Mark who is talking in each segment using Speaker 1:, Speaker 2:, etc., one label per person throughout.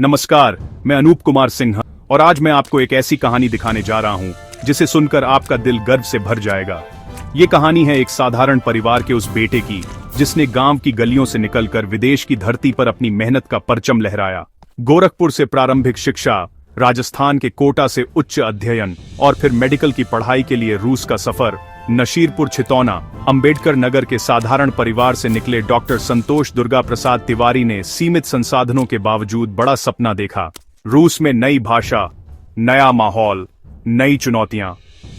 Speaker 1: नमस्कार, मैं अनूप कुमार सिंह और आज मैं आपको एक ऐसी कहानी दिखाने जा रहा हूं जिसे सुनकर आपका दिल गर्व से भर जाएगा। ये कहानी है एक साधारण परिवार के उस बेटे की जिसने गांव की गलियों से निकलकर विदेश की धरती पर अपनी मेहनत का परचम लहराया। गोरखपुर से प्रारंभिक शिक्षा, राजस्थान के कोटा से उच्च अध्ययन और फिर मेडिकल की पढ़ाई के लिए रूस का सफर। नशीरपुर छितौना अंबेडकर नगर के साधारण परिवार से निकले डॉक्टर संतोष दुर्गा प्रसाद तिवारी ने सीमित संसाधनों के बावजूद बड़ा सपना देखा। रूस में नई भाषा, नया माहौल, नई चुनौतियां,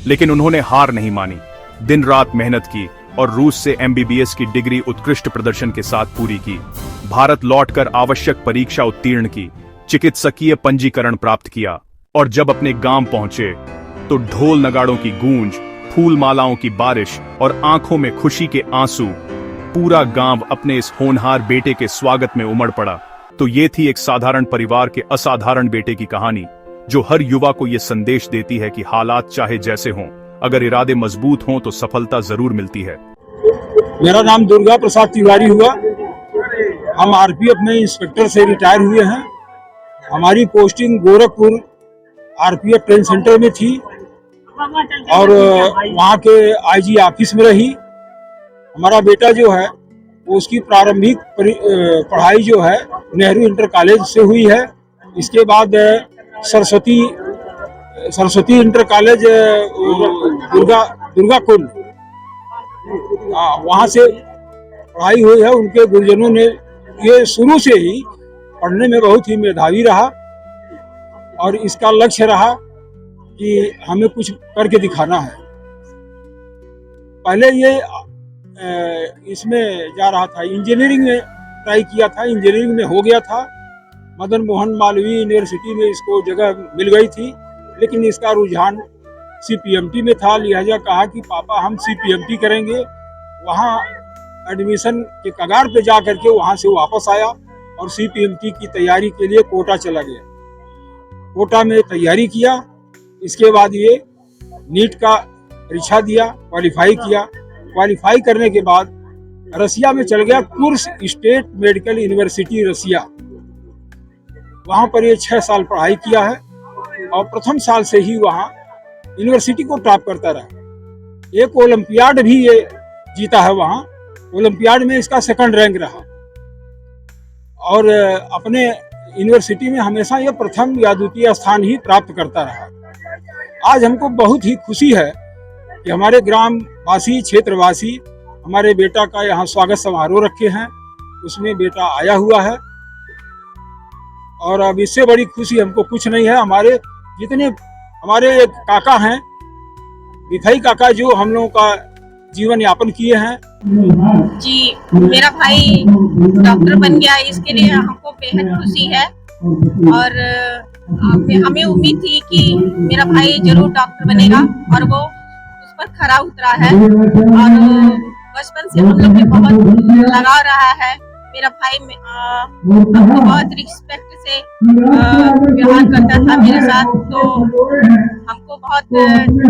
Speaker 1: लेकिन उन्होंने हार नहीं मानी। दिन रात मेहनत की और रूस से एमबीबीएस की डिग्री उत्कृष्ट प्रदर्शन के साथ पूरी की। भारत लौटकर आवश्यक परीक्षा उत्तीर्ण की, चिकित्सकीय पंजीकरण प्राप्त किया और जब अपने गांव पहुंचे तो ढोल नगाड़ों की गूंज, फूल मालाओं की बारिश और आंखों में खुशी के आंसू। पूरा गांव अपने इस होनहार बेटे के स्वागत में उमड़ पड़ा। तो ये थी एक साधारण परिवार के असाधारण बेटे की कहानी, जो हर युवा को ये संदेश देती है कि हालात चाहे जैसे हों, अगर इरादे मजबूत हों तो सफलता जरूर मिलती है।
Speaker 2: मेरा नाम दुर्गा प्रसाद तिवारी हुआ। हम आरपीएफ में इंस्पेक्टर से रिटायर हुए हैं। हमारी posting Gorakhpur RPF train centre में थी और वहाँ के आईजी ऑफिस में रही। हमारा बेटा जो है वो उसकी प्रारंभिक पढ़ाई जो है नेहरू इंटर कॉलेज से हुई है। इसके बाद सरस्वती इंटर कॉलेज दुर्गा कुंड, वहाँ से पढ़ाई हुई है। उनके गुरुजनों ने ये शुरू से ही पढ़ने में बहुत ही मेधावी रहा और इसका लक्ष्य रहा कि हमें कुछ करके दिखाना है। पहले ये इसमें जा रहा था, इंजीनियरिंग में ट्राई किया था, इंजीनियरिंग में हो गया था। मदन मोहन मालवीय यूनिवर्सिटी में इसको जगह मिल गई थी, लेकिन इसका रुझान सीपीएमटी में था। लिहाजा कहा कि पापा हम सीपीएमटी करेंगे। वहाँ एडमिशन के कगार पे जा करके वहाँ से वापस आया और सीपीएमटी की तैयारी के लिए कोटा चला गया। कोटा में तैयारी किया। इसके बाद ये नीट का परीक्षा दिया, क्वालिफाई किया। क्वालिफाई करने के बाद रसिया में चल गया, कुर्स स्टेट मेडिकल यूनिवर्सिटी रसिया। वहाँ पर ये 6 साल पढ़ाई किया है और प्रथम साल से ही वहाँ यूनिवर्सिटी को टॉप करता रहा। एक ओलंपियाड भी ये जीता है वहाँ। ओलंपियाड में इसका सेकंड रैंक रहा और अपने यूनिवर्सिटी में हमेशा ये प्रथम या द्वितीय स्थान ही प्राप्त करता रहा। आज हमको बहुत ही खुशी है कि हमारे ग्राम वासी, क्षेत्रवासी हमारे बेटा का यहाँ स्वागत समारोह रखे हैं, उसमें बेटा आया हुआ है और अब इससे बड़ी खुशी हमको कुछ नहीं है। हमारे जितने हमारे एक काका हैं, विथई काका, जो हम लोगों का जीवन यापन किए हैं
Speaker 3: जी, मेरा भाई डॉक्टर बन गया, इसके लिए हमको बेहद खुशी है और हमें उम्मीद थी कि मेरा भाई जरूर डॉक्टर बनेगा और वो उस पर खरा उतरा है और बचपन से हम लोग ने बहुत लगा रहा है। मेरा भाई हमको बहुत रिस्पेक्ट से व्यवहार करता था मेरे साथ, तो हमको बहुत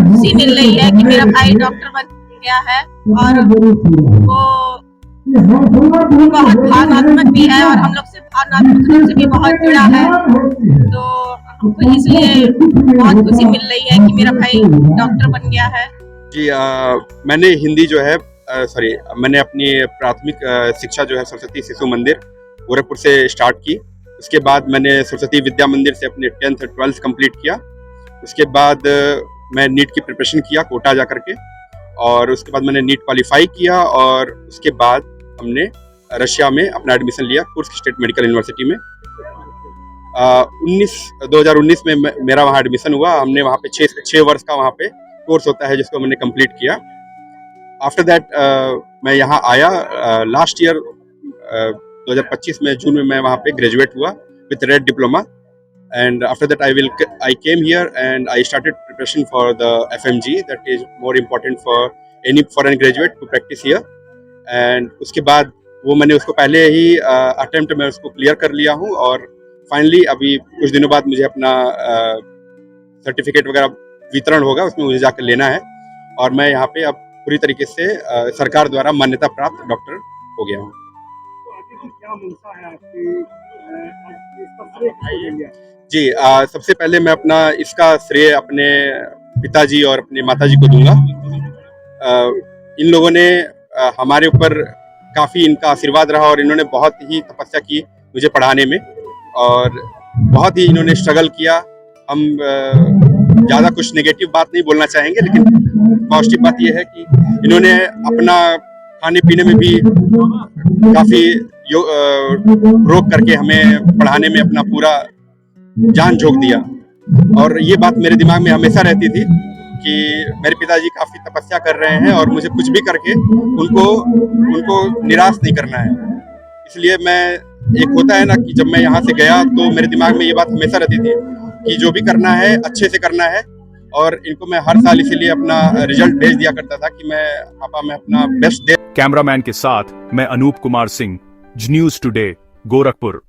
Speaker 3: खुशी मिल रही है कि मेरा भाई डॉक्टर बन गया है और वो बहुत भावनात्मक भी है और हम लोग से भावनात्मक रूप से भी बहुत जुड़ा है। तो हमको इसलिए बहुत खुशी मिल रही है कि मेरा भाई डॉक्टर बन गया है।
Speaker 4: जी, मैंने हिंदी जो है मैंने अपनी प्राथमिक शिक्षा जो है सरस्वती शिशु मंदिर गोरखपुर से स्टार्ट की। उसके बाद मैंने सरस्वती विद्या मंदिर से अपने 10th और 12th कंप्लीट किया। उसके बाद मैं नीट की प्रिपरेशन किया कोटा जा करके और उसके बाद मैंने नीट क्वालिफाई किया और उसके बाद हमने रशिया में अपना एडमिशन लिया कुर्स्क स्टेट मेडिकल यूनिवर्सिटी में। 2019 में मेरा वहाँ एडमिशन हुआ। हमने वहाँ पे 6 वर्ष का वहाँ पे कोर्स होता है जिसको मैंने कंप्लीट किया। आफ्टर दैट मैं यहाँ आया लास्ट ईयर 2025 में जून में मैं वहाँ पे ग्रेजुएट हुआ with red diploma and after that I came here and I started preparation for the FMG, that is more important for any foreign graduate to practice here। and उसके बाद वो मैंने उसको पहले ही अटेम्प्ट में उसको क्लियर कर लिया हूँ और फाइनली अभी कुछ दिनों बाद मुझे अपना सर्टिफिकेट वगैरह वितरण होगा, उसमें मुझे जाकर लेना है और मैं यहाँ पे अब पूरी तरीके से सरकार द्वारा मान्यता प्राप्त डॉक्टर हो गया हूँ।
Speaker 2: क्या मंशा है आपकी इसका श्रेय किसको देंगे?
Speaker 4: जी, सबसे पहले मैं अपना इसका श्रेय अपने पिताजी और अपनी माताजी को दूंगा। इन लोगों ने हमारे ऊपर काफ़ी इनका आशीर्वाद रहा और इन्होंने बहुत ही तपस्या की मुझे पढ़ाने में और बहुत ही इन्होंने स्ट्रगल किया। हम ज़्यादा कुछ नेगेटिव बात नहीं बोलना चाहेंगे, लेकिन पॉजिटिव बात यह है कि इन्होंने अपना खाने पीने में भी काफ़ी रोक करके हमें पढ़ाने में अपना पूरा जान झोंक दिया। और ये बात मेरे दिमाग में हमेशा रहती थी कि मेरे पिताजी काफ़ी तपस्या कर रहे हैं और मुझे कुछ भी करके उनको निराश नहीं करना है। इसलिए मैं, एक होता है ना कि जब मैं यहाँ से गया तो मेरे दिमाग में ये बात हमेशा रहती थी कि जो भी करना है अच्छे से करना है। और इनको मैं हर साल इसीलिए अपना रिजल्ट भेज दिया करता था कि मैं अपना बेस्ट दे।
Speaker 1: कैमरामैन के साथ मैं अनूप कुमार सिंह, न्यूज़ टुडे, गोरखपुर।